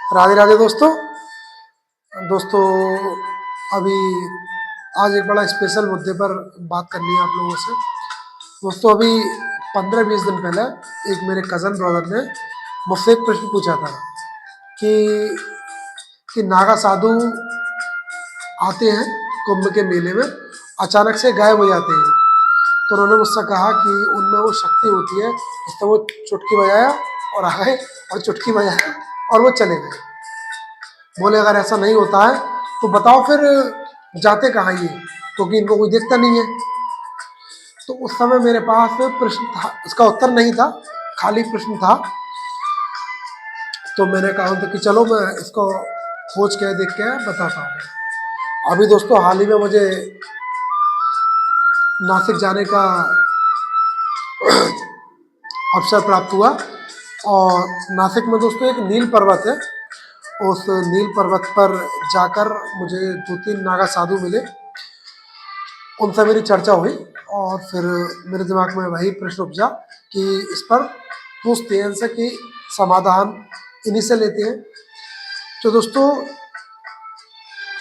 राधे राधे दोस्तों। दोस्तों अभी आज एक बड़ा स्पेशल मुद्दे पर बात करनी है आप लोगों से। दोस्तों अभी 15-20 दिन पहले एक मेरे कज़न ब्रदर ने मुझसे एक प्रश्न पूछा था कि नागा साधु आते हैं कुंभ के मेले में, अचानक से गायब हो जाते हैं। तो उन्होंने मुझसे कहा कि उनमें वो शक्ति होती है, इससे वो चुटकी बजाया और आ गए, और चुटकी बजाया और वो चले गए। बोले अगर ऐसा नहीं होता है तो बताओ फिर जाते कहाँ ये, क्योंकि इनको कोई दिखता नहीं है। तो उस समय मेरे पास प्रश्न था, इसका उत्तर नहीं था, खाली प्रश्न था। तो मैंने कहा तो कि चलो मैं इसको खोज के देख के बताता हूँ। अभी दोस्तों हाल ही में मुझे नासिक जाने का अवसर प्राप्त हुआ, और नासिक में दोस्तों एक नील पर्वत है। उस नील पर्वत पर जाकर मुझे 2-3 नागा साधु मिले, उनसे मेरी चर्चा हुई, और फिर मेरे दिमाग में वही प्रश्न उपजा कि इस पर पूछते हैं इनसे कि समाधान इन्हीं से लेते हैं। तो दोस्तों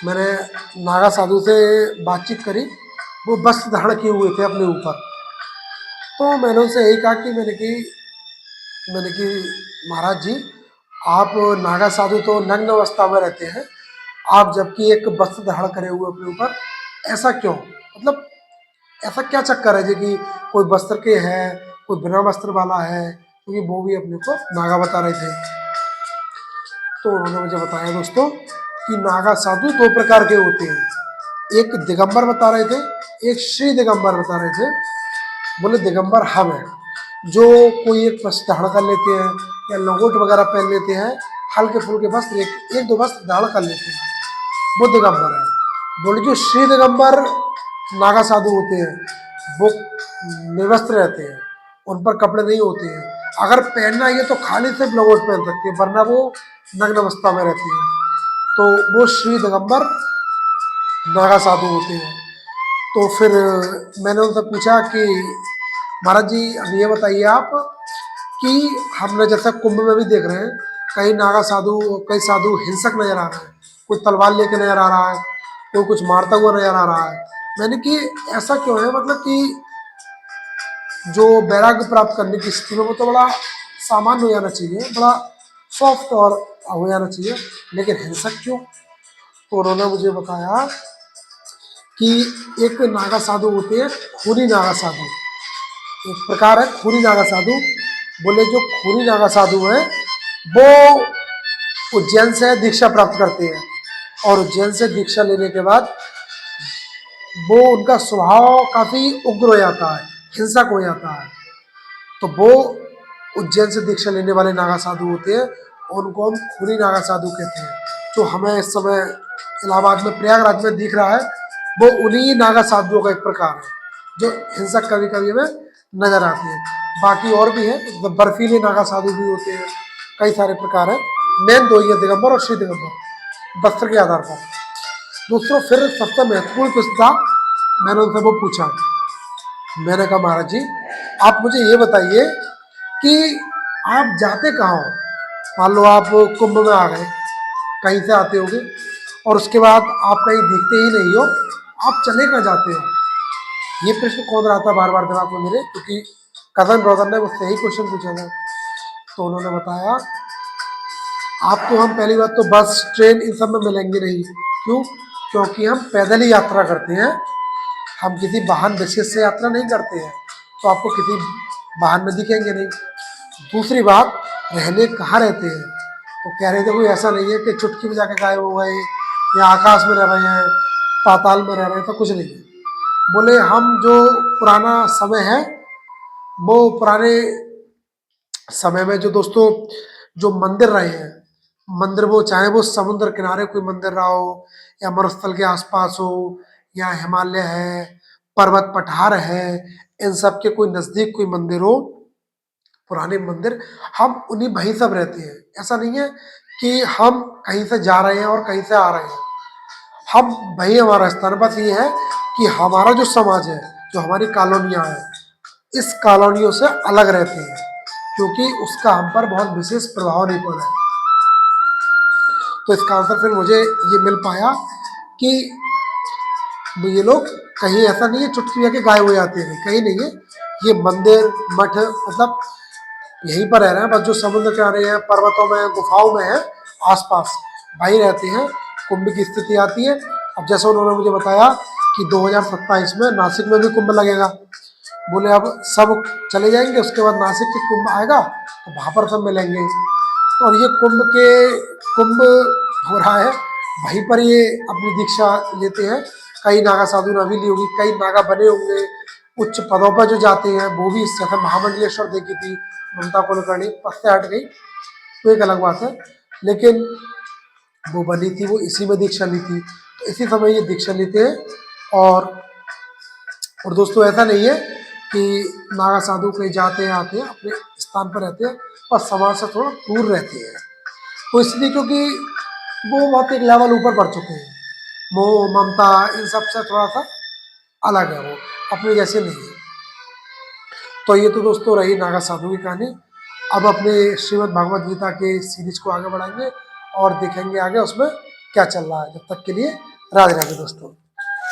मैंने नागा साधु से बातचीत करी। वो वस्त्र धारण किए हुए थे अपने ऊपर। तो मैंने उनसे यही कहा कि मैंने कि महाराज जी, आप नागा साधु तो नग्न अवस्था में रहते हैं, आप जबकि एक वस्त्र धारण करे हुए अपने ऊपर, ऐसा क्यों? मतलब ऐसा क्या चक्कर है जी कि कोई वस्त्र के है, कोई बिना वस्त्र वाला है? क्योंकि वो भी अपने को नागा बता रहे थे। तो उन्होंने मुझे बताया दोस्तों कि नागा साधु 2 प्रकार के होते हैं। एक दिगंबर बता रहे थे, एक श्री दिगंबर बता रहे थे। बोले दिगंबर हम हैं, जो कोई एक वस्त्र धारण कर लेते हैं या लंगोट वगैरह पहन लेते हैं, हल्के फुल्के वस्त्र एक दो वस्त्र धारण कर लेते हैं, वो दिगंबर है। बोले जो श्री दिगंबर नागा साधु होते हैं, वो निर्वस्त्र रहते हैं, उन पर कपड़े नहीं होते हैं। अगर पहनना है तो खाली सिर्फ लंगोट पहन सकते हैं, वरना वो नग्न अवस्था में रहती है। तो वो श्री दिगंबर नागा साधु होते हैं। तो फिर मैंने उनसे पूछा कि महाराज जी अब ये बताइए आप कि हमने जैसा कुंभ में भी देख रहे हैं, कई साधु हिंसक नजर आ रहे हैं, कोई तलवार लेके नजर आ रहा है, कोई कुछ मारता हुआ नजर आ रहा है। मैंने कि ऐसा क्यों है? मतलब कि जो वैराग्य प्राप्त करने की स्थिति में वो तो बड़ा सामान्य हो जाना चाहिए, बड़ा सॉफ्ट और हो जाना चाहिए, लेकिन हिंसक क्यों? तो उन्होंने मुझे बताया कि एक नागा साधु होते हैं खूनी नागा साधु, एक प्रकार है खूनी नागा साधु। बोले जो खूनी नागा साधु हैं वो उज्जैन से दीक्षा प्राप्त करते हैं, और उज्जैन से दीक्षा लेने के बाद वो उनका स्वभाव काफ़ी उग्र हो जाता है, हिंसक हो जाता है। तो वो उज्जैन से दीक्षा लेने वाले नागा साधु होते हैं, उनको हम खूनी नागा साधु कहते हैं। जो हमें इस समय इलाहाबाद में प्रयागराज में दिख रहा है, वो उन्हीं नागा साधुओं का एक प्रकार है, जो हिंसक कभी कभी हमें नजर आती है। बाकी और भी है, तो बर्फीले नागा साधु भी होते हैं, कई सारे प्रकार हैं। मेन दो ही है, दिगंबर और श्री दिगंबर, वस्त्र के आधार पर। दूसरा फिर सबसे महत्वपूर्ण प्रश्न था, मैंने उनसे वो पूछा, मैंने कहा महाराज जी आप मुझे ये बताइए कि आप जाते कहाँ हो? मान लो आप कुंभ में आ गए, कहीं से आते होगे, और उसके बाद आप कहीं दिखते ही नहीं हो, आप चले कहाँ जाते हो? ये प्रश्न कौन रहा था बार बार दिमाग में मेरे, क्योंकि कजन ब्रदर ने मुझसे यही क्वेश्चन पूछा था। तो उन्होंने बताया आपको हम पहली बात तो बस ट्रेन इन सब में मिलेंगे नहीं। क्यों? क्योंकि हम पैदल ही यात्रा करते हैं, हम किसी वाहन विशेष से यात्रा नहीं करते हैं, तो आपको किसी वाहन में दिखेंगे नहीं। दूसरी बात, रहने कहाँ रहते हैं? तो कह रहे थे कोई ऐसा नहीं है कि चुटकी में जाके गायब हो गए या आकाश में रह रहे हैं, पाताल में रह रहे हैं, तो कुछ नहीं है। बोले हम जो पुराना समय है, वो पुराने समय में जो दोस्तों जो मंदिर रहे हैं, मंदिर वो चाहे वो समुद्र किनारे कोई मंदिर रहा हो, या मरुस्थल के आसपास हो, या हिमालय है, पर्वत पठार है, इन सब के कोई नजदीक कोई मंदिर हो, पुराने मंदिर, हम उन्हीं वहीं सब रहते हैं। ऐसा नहीं है कि हम कहीं से जा रहे हैं और कहीं से आ रहे हैं, हम वही हमारा स्थान। बस ये है कि हमारा जो समाज है, जो हमारी कॉलोनियाँ हैं, इस कॉलोनियों से अलग रहते हैं, क्योंकि उसका हम पर बहुत विशेष प्रभाव नहीं पड़ा है। तो इसका आंसर फिर मुझे ये मिल पाया कि ये लोग कहीं ऐसा नहीं है चुटकी बजा के गायब हो जाते हैं, कहीं नहीं है। ये मंदिर मठ मतलब यहीं पर रह रहे हैं, बस जो समुद्र किनारे हैं, पर्वतों में, गुफाओं में है आसपास, वहीं रहते हैं। कुंभ की स्थिति आती है। अब जैसे उन्होंने मुझे बताया कि 2027 में नासिक में भी कुंभ लगेगा। बोले अब सब चले जाएंगे, उसके बाद नासिक के कुंभ आएगा तो वहाँ पर सब मिलेंगे। तो और ये कुंभ हो रहा है, वहीं पर ये अपनी दीक्षा लेते हैं। कई नागा साधु ने अभी ली होगी, कई नागा बने होंगे उच्च पदों पर जो जाते हैं, वो भी इस जैसे महामंडलेश्वर देखी थी ममता कुलकर्णी, पद से हट गई तो एक अलग बात है, लेकिन वो बनी थी, वो इसी में दीक्षा ली थी, तो इसी समय ये दीक्षा लेते हैं। और दोस्तों ऐसा नहीं है कि नागा साधु कहीं जाते हैं आते हैं, अपने स्थान पर रहते हैं, पर समाज से थोड़ा दूर रहते हैं। तो इसलिए क्योंकि वो बहुत एक लेवल ऊपर बढ़ चुके हैं, मोह ममता इन सब से थोड़ा सा अलग है, वो अपने जैसे नहीं है। तो ये तो दोस्तों रही नागा साधु की कहानी। अब अपने श्रीमद् भागवत गीता के सीरीज को आगे बढ़ाएंगे और देखेंगे आगे उसमें क्या चल रहा है। जब तक के लिए राधे राधे दोस्तों।